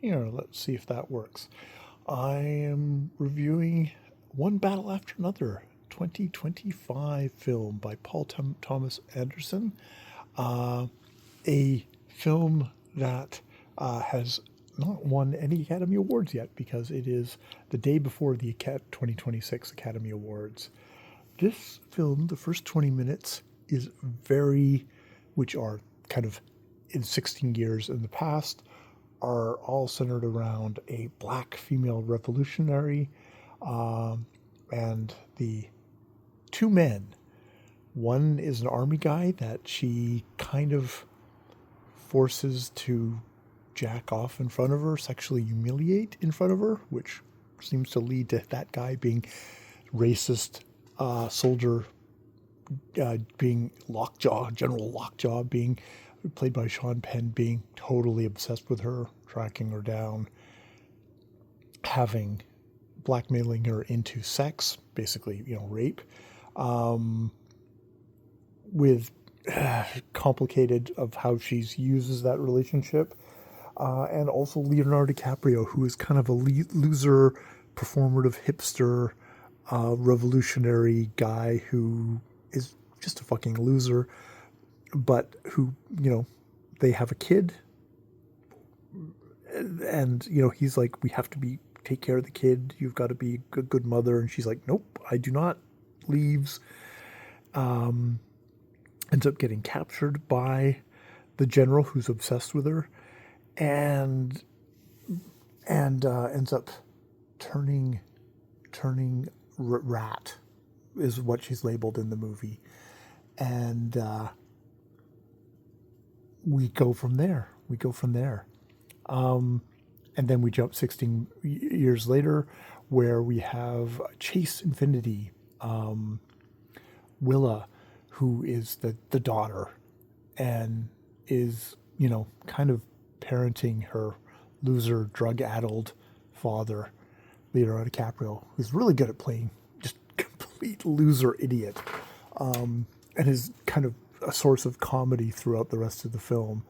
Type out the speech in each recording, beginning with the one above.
Here, let's see if that works. I am reviewing One Battle After Another, 2025 film by Paul Thomas Anderson. A film that has not won any Academy Awards yet because it is the day before the 2026 Academy Awards. This film, the first 20 minutes, is which are kind of in 16 years in the past, are all centered around a black female revolutionary and the two men. One is an army guy that she kind of forces to jack off in front of her, sexually humiliate in front of her, which seems to lead to that guy being racist, soldier being General Lockjaw, being played by Sean Penn, being totally obsessed with her, tracking her down, blackmailing her into sex, basically, rape, with complicated of how she uses that relationship. And also Leonardo DiCaprio, who is kind of a loser, performative hipster, revolutionary guy who is just a fucking loser, but who, they have a kid. And, he's like, we have to take care of the kid. You've got to be a good mother. And she's like, nope, I do not. Leaves. Ends up getting captured by the general who's obsessed with her, and ends up turning rat is what she's labeled in the movie, and we go from there. And then we jump 16 years later, where we have Chase Infinity, Willa, who is the daughter, and is, kind of parenting her loser, drug-addled father, Leonardo DiCaprio, who's really good at playing just complete loser idiot, and is kind of a source of comedy throughout the rest of the film,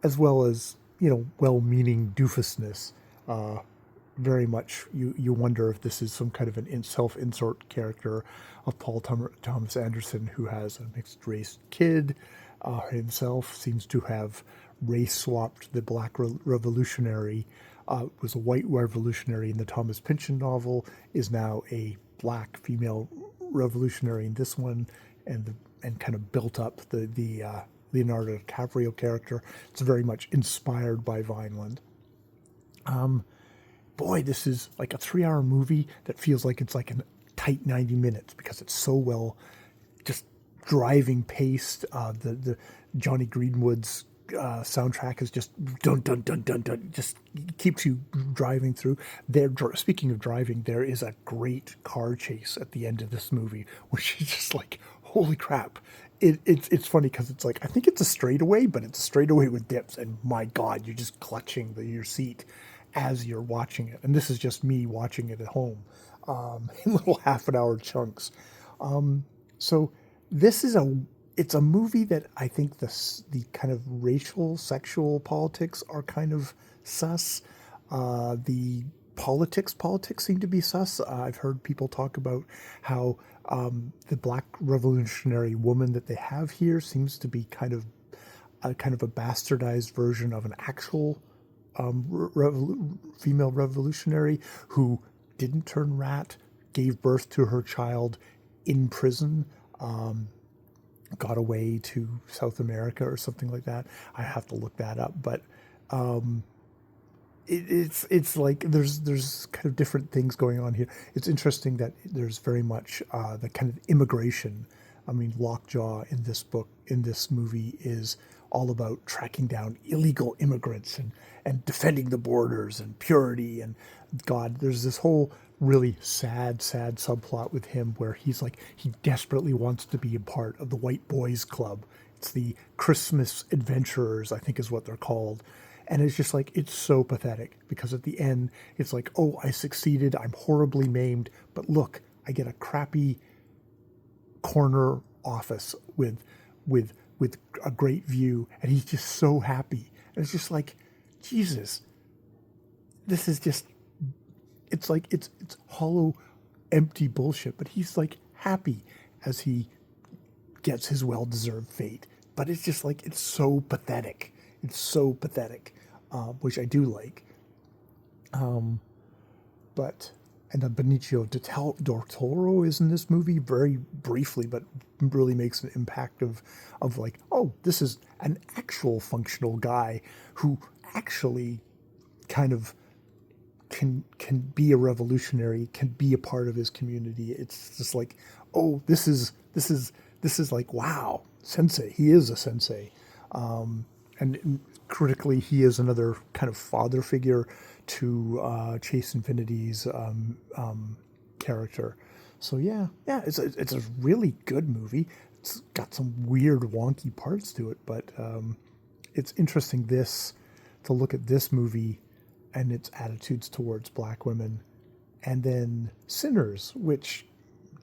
as well as, well-meaning doofusness. Very much, you wonder if this is some kind of an self-insert character of Paul Thomas Anderson, who has a mixed-race kid himself, seems to have race-swapped the black revolutionary, was a white revolutionary in the Thomas Pynchon novel, is now a black female revolutionary in this one, and kind of built up the Leonardo DiCaprio character. It's very much inspired by Vineland. Boy, this is like a 3-hour movie that feels like it's like a tight 90 minutes because it's so well just driving paced. The Johnny Greenwood's soundtrack is just dun dun dun dun dun, just keeps you driving through. Speaking of driving, there is a great car chase at the end of this movie, which is just like, holy crap. It's funny because it's like, I think it's a straightaway, but it's a straightaway with dips, and my God, you're just clutching your seat as you're watching it. And this is just me watching it at home, in little half an hour chunks. So this is it's a movie that I think the kind of racial, sexual politics are kind of sus. The politics seem to be sus. I've heard people talk about how the black revolutionary woman that they have here seems to be kind of a bastardized version of an actual female revolutionary who didn't turn rat, gave birth to her child in prison, got away to South America or something like that. I have to look that up, but it's like there's kind of different things going on here. It's interesting that there's very much the kind of immigration. I mean, Lockjaw in this movie is all about tracking down illegal immigrants and defending the borders and purity. And God, there's this whole really sad subplot with him where he's like, he desperately wants to be a part of the White Boys Club. It's the Christmas Adventurers, I think is what they're called. And it's just like, it's so pathetic because at the end, it's like, oh, I succeeded. I'm horribly maimed. But look, I get a crappy corner office with a great view. And he's just so happy. And it's just like, Jesus, this is just, it's like, it's hollow, empty bullshit, but he's like happy as he gets his well-deserved fate. But it's just like, it's so pathetic. It's so pathetic, which I do like. But and then Benicio del Toro is in this movie very briefly, but really makes an impact of like, oh, this is an actual functional guy who actually kind of can be a revolutionary, can be a part of his community. It's just like, oh, this is like, wow, sensei. He is a sensei, and critically, he is another kind of father figure to Chase Infinity's character. So yeah, it's a really good movie. It's got some weird, wonky parts to it, but it's interesting to look at this movie and its attitudes towards black women, and then Sinners, which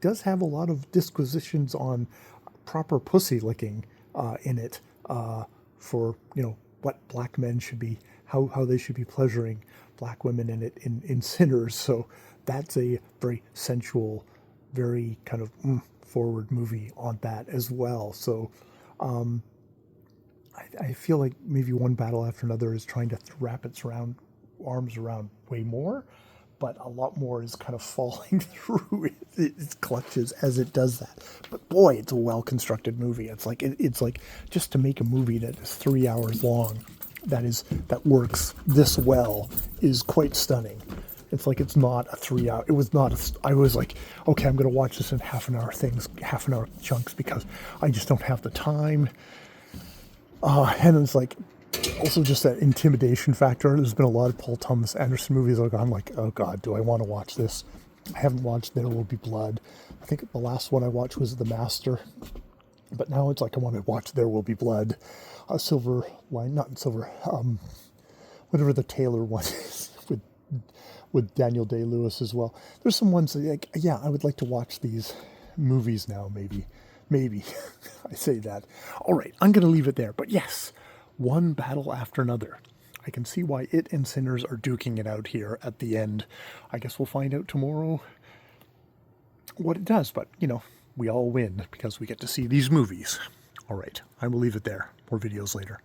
does have a lot of disquisitions on proper pussy licking in it, for what black men should be, how they should be pleasuring black women in it in Sinners. So that's a very sensual, very kind of forward movie on that as well. So I feel like maybe One Battle After Another is trying to wrap its arms around way more, but a lot more is kind of falling through its clutches as it does that. But boy, it's a well-constructed movie. It's like just to make a movie that is 3 hours long, that works this well, is quite stunning. It's like, it's not a 3 hour. It was not I was like, okay, I'm going to watch this in half an hour chunks because I just don't have the time. And it's like, also just that intimidation factor. There's been a lot of Paul Thomas Anderson movies. I'm like, oh God, do I want to watch this? I haven't watched There Will Be Blood. I think the last one I watched was The Master. But now it's like, I want to watch There Will Be Blood. Whatever the Taylor one is with Daniel Day-Lewis as well. There's some ones that, like, yeah, I would like to watch these movies now, maybe. I say that. All right, I'm going to leave it there. But yes, One Battle After Another. I can see why it and Sinners are duking it out here at the end. I guess we'll find out tomorrow what it does. But, we all win because we get to see these movies. All right, I will leave it there. More videos later.